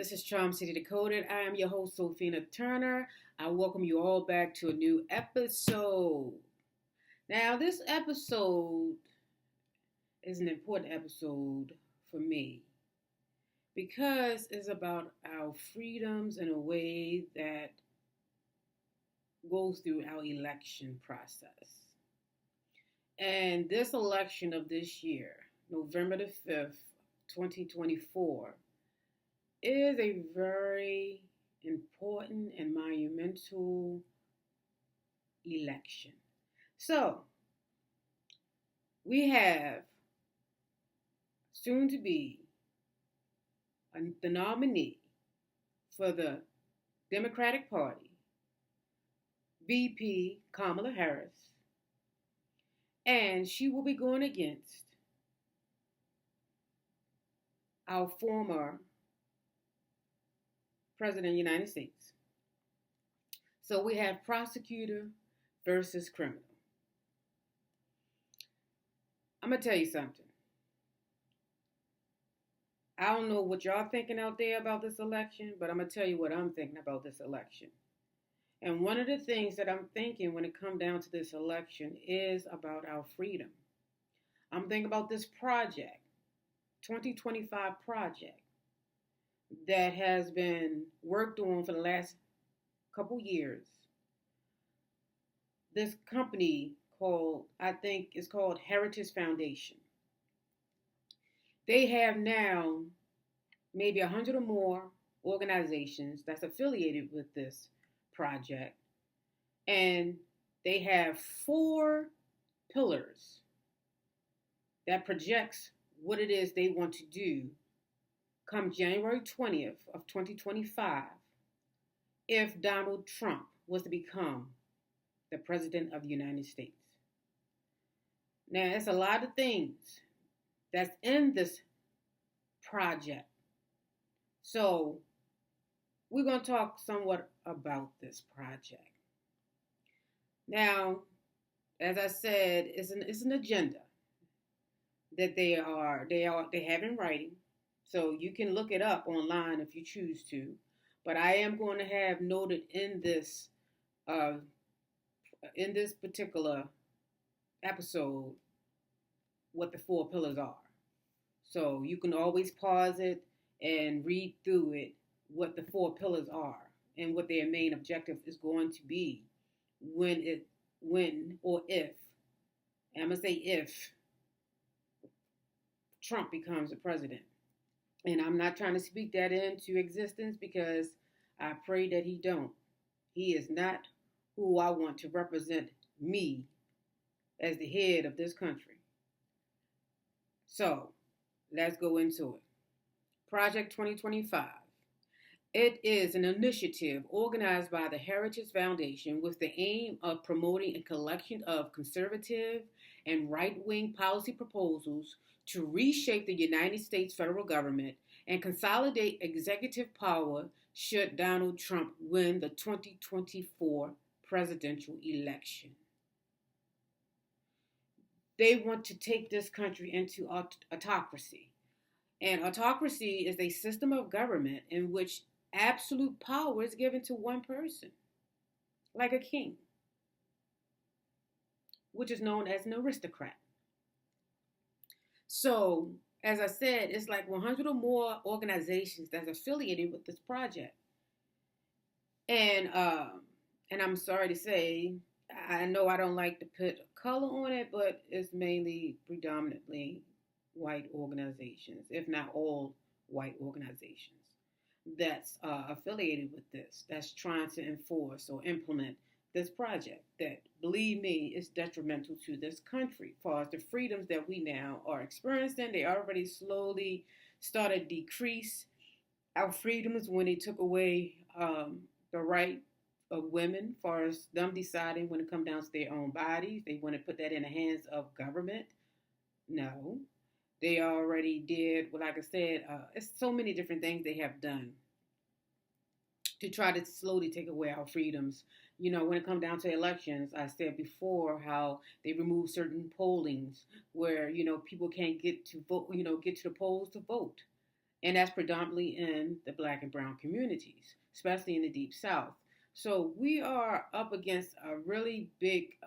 This is Charm City Decoded. I am your host, Sophina Turner. I welcome you all back to a new episode. Now, this episode is an important episode for me because it's about our freedoms in a way that goes through our election process. And this election of this year, November the 5th, 2024, is a very important and monumental election. So, we have soon to be the nominee for the Democratic Party, VP Kamala Harris, and she will be going against our former President of the United States. So we have prosecutor versus criminal. I'm going to tell you something. I don't know what y'all thinking out there about this election, but I'm going to tell you what I'm thinking about this election. And one of the things that I'm thinking when it comes down to this election is about our freedom. I'm thinking about this project, 2025 project, that has been worked on for the last couple years. This company is called Heritage Foundation. They have now maybe 100 or more organizations that's affiliated with this project. And they have 4 pillars that projects what it is they want to do come January 20th of 2025 if Donald Trump was to become the President of the United States. Now, it's a lot of things that's in this project. So, we're going to talk somewhat about this project. Now, as I said, it's an agenda that they have in writing. So you can look it up online if you choose to. But I am going to have noted in this particular episode what the 4 pillars are. So you can always pause it and read through it what the 4 pillars are and what their main objective is going to be when or if, and I'm going to say if, Trump becomes the president. And I'm not trying to speak that into existence because I pray that he don't. He is not who I want to represent me as the head of this country. So, let's go into it. Project 2025. It is an initiative organized by the Heritage Foundation with the aim of promoting a collection of conservative and right-wing policy proposals to reshape the United States federal government and consolidate executive power should Donald Trump win the 2024 presidential election. They want to take this country into autocracy. And autocracy is a system of government in which absolute power is given to one person, like a king, which is known as an aristocrat. So, as I said, it's like 100 or more organizations that's affiliated with this project. And I'm sorry to say, I know I don't like to put color on it, but it's mainly predominantly white organizations, if not all white organizations, that's affiliated with this, that's trying to enforce or implement this project that, believe me, is detrimental to this country. As far as the freedoms that we now are experiencing, they already slowly started to decrease our freedoms when they took away the right of women, as far as them deciding when it comes down to their own bodies. They want to put that in the hands of government. No. They already did, well, like I said, it's so many different things they have done to try to slowly take away our freedoms. You know, when it comes down to elections, I said before how they remove certain pollings where, you know, people can't get to vote, get to the polls to vote. and that's predominantly in the Black and brown communities, especially in the Deep South. So we are up against a really big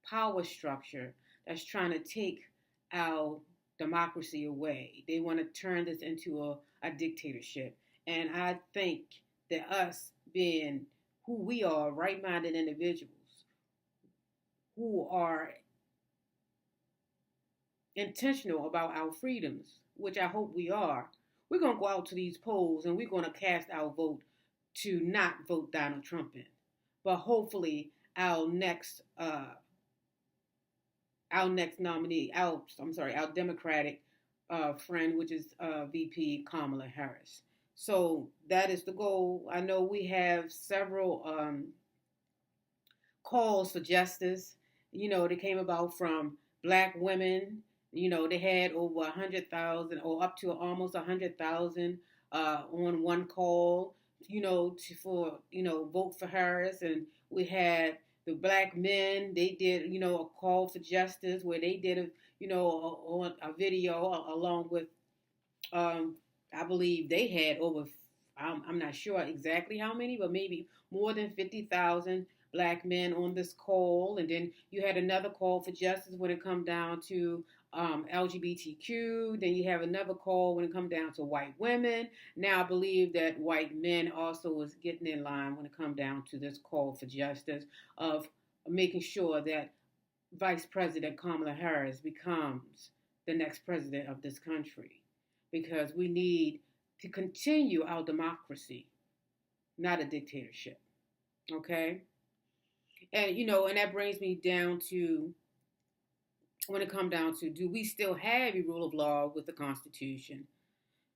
power structure that's trying to take our democracy away. They want to turn this into a dictatorship. And I think that us being who we are, right minded individuals who are intentional about our freedoms, which I hope we are, we're going to go out to these polls and we're going to cast our vote to not vote Donald Trump in. But hopefully our next nominee, our Democratic friend, which is VP Kamala Harris. So that is the goal. I know we have several calls for justice. They came about from Black women. They had over 100,000 or up to almost 100,000 on one call. For vote for Harris, and we had the Black men. They did a call for justice where they did a video along with I believe they had over, I'm not sure exactly how many, but maybe more than 50,000 Black men on this call. And then you had another call for justice when it come down to LGBTQ. Then you have another call when it come down to white women. Now I believe that white men also was getting in line when it come down to this call for justice of making sure that Vice President Kamala Harris becomes the next president of this country, because we need to continue our democracy, not a dictatorship. Okay? And, and that brings me down to, when it comes down to, do we still have a rule of law with the Constitution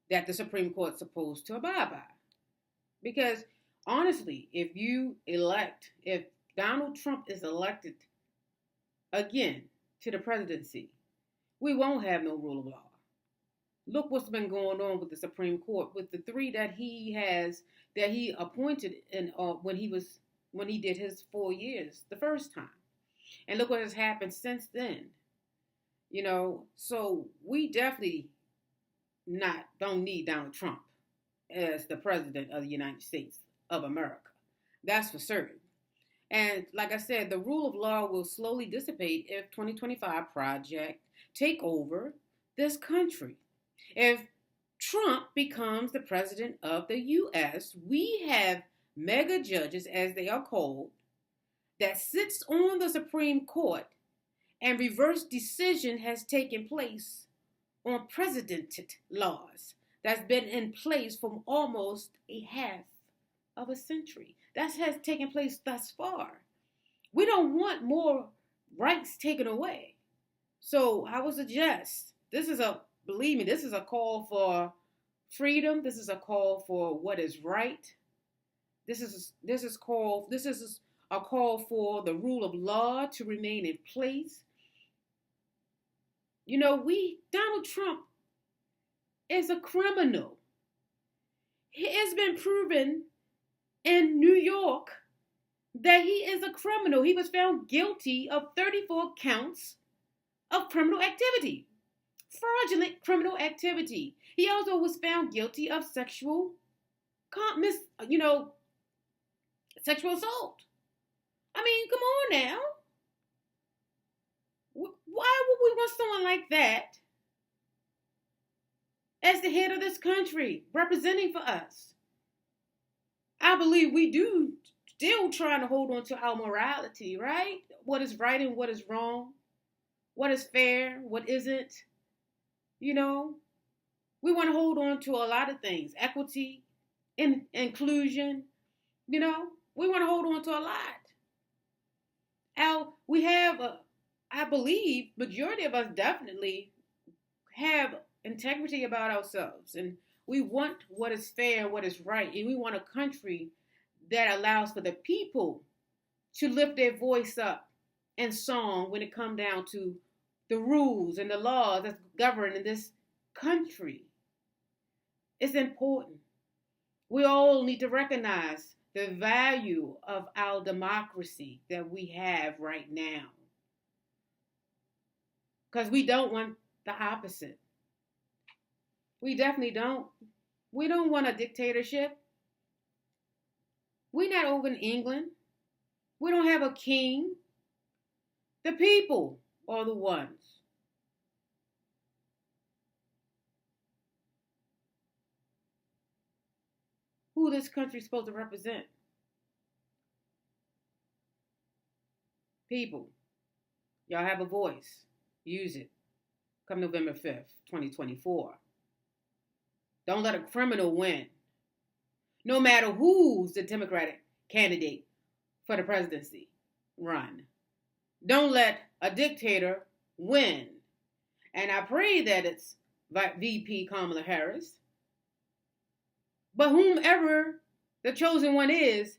that the Supreme Court's supposed to abide by? Because, honestly, if Donald Trump is elected again to the presidency, we won't have no rule of law. Look what's been going on with the Supreme Court, with the three that he appointed when he did his 4 years the first time. And look what has happened since then. So we definitely don't need Donald Trump as the president of the United States of America. That's for certain. And like I said, the rule of law will slowly dissipate if 2025 project take over this country. If Trump becomes the president of the U.S., we have mega judges, as they are called, that sits on the Supreme Court, and reverse decision has taken place on precedented laws that's been in place for almost a half of a century. That has taken place thus far. We don't want more rights taken away. So I would suggest, believe me, this is a call for freedom. This is a call for what is right. This is a call for the rule of law to remain in place. Donald Trump is a criminal. It has been proven in New York that he is a criminal. He was found guilty of 34 counts of criminal activity, fraudulent criminal activity. He also was found guilty of sexual assault. I mean, come on now. Why would we want someone like that as the head of this country, representing for us? I believe we do still trying to hold on to our morality, right? What is right and what is wrong? What is fair? What isn't? We want to hold on to a lot of things. Equity, inclusion, we want to hold on to a lot. We have, I believe, majority of us definitely have integrity about ourselves. And we want what is fair, what is right. And we want a country that allows for the people to lift their voice up in song when it comes down to the rules and the laws that's governed in this country. It's important. We all need to recognize the value of our democracy that we have right now, because we don't want the opposite. We definitely don't. We don't want a dictatorship. We're not over in England. We don't have a king. The people are the ones. Who this country's supposed to represent. People. Y'all have a voice. Use it. Come November 5th, 2024. Don't let a criminal win. No matter who's the Democratic candidate for the presidency, run. Don't let a dictator win. And I pray that it's VP Kamala Harris. But whomever the chosen one is,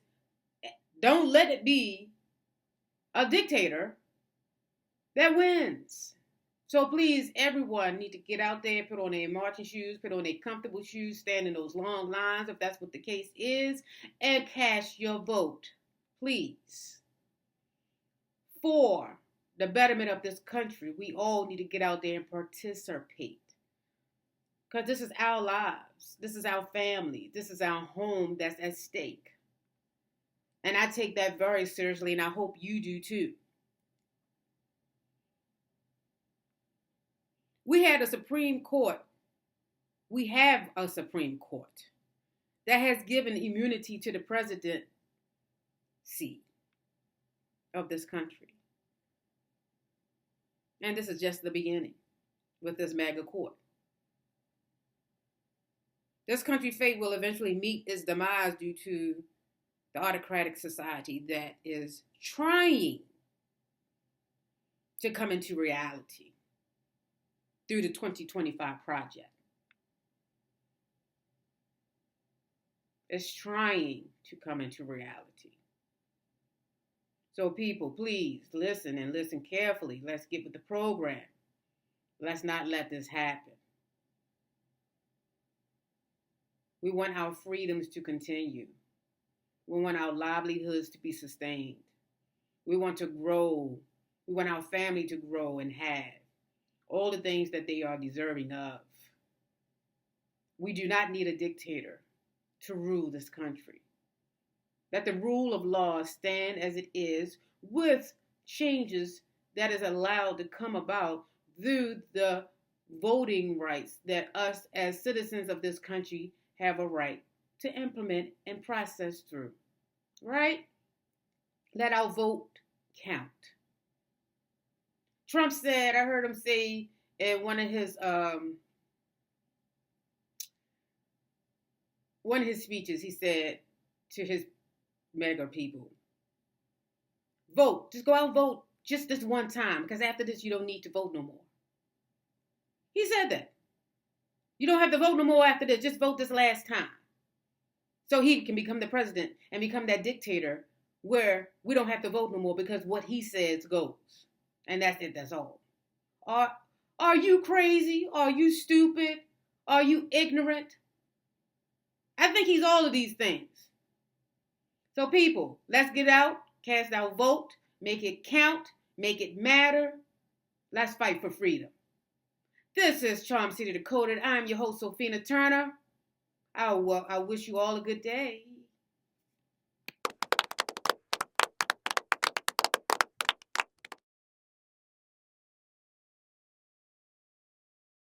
don't let it be a dictator that wins. So please, everyone need to get out there, put on their marching shoes, put on their comfortable shoes, stand in those long lines, if that's what the case is, and cast your vote, please. For the betterment of this country, we all need to get out there and participate. Because this is our lives. This is our family. This is our home that's at stake. And I take that very seriously, and I hope you do too. We had a Supreme Court. We have a Supreme Court that has given immunity to the presidency of this country. And this is just the beginning with this MAGA court. This country's fate will eventually meet its demise due to the autocratic society that is trying to come into reality through the 2025 project. It's trying to come into reality. So people, please listen and listen carefully. Let's get with the program. Let's not let this happen. We want our freedoms to continue. We want our livelihoods to be sustained. We want to grow. We want our family to grow and have all the things that they are deserving of. We do not need a dictator to rule this country. Let the rule of law stand as it is with changes that is allowed to come about through the voting rights that us as citizens of this country have a right to implement and process through. Right? Let our vote count. Trump said, I heard him say in one of his speeches, he said to his MAGA people, vote. Just go out and vote just this one time, because after this, you don't need to vote no more. He said that. You don't have to vote no more after this. Just vote this last time. So he can become the president and become that dictator where we don't have to vote no more because what he says goes. And that's it. That's all. Are you crazy? Are you stupid? Are you ignorant? I think he's all of these things. So people, let's get out, cast our vote, make it count, make it matter. Let's fight for freedom. This is Charm City Decoded. I'm your host, Sophina Turner. I wish you all a good day.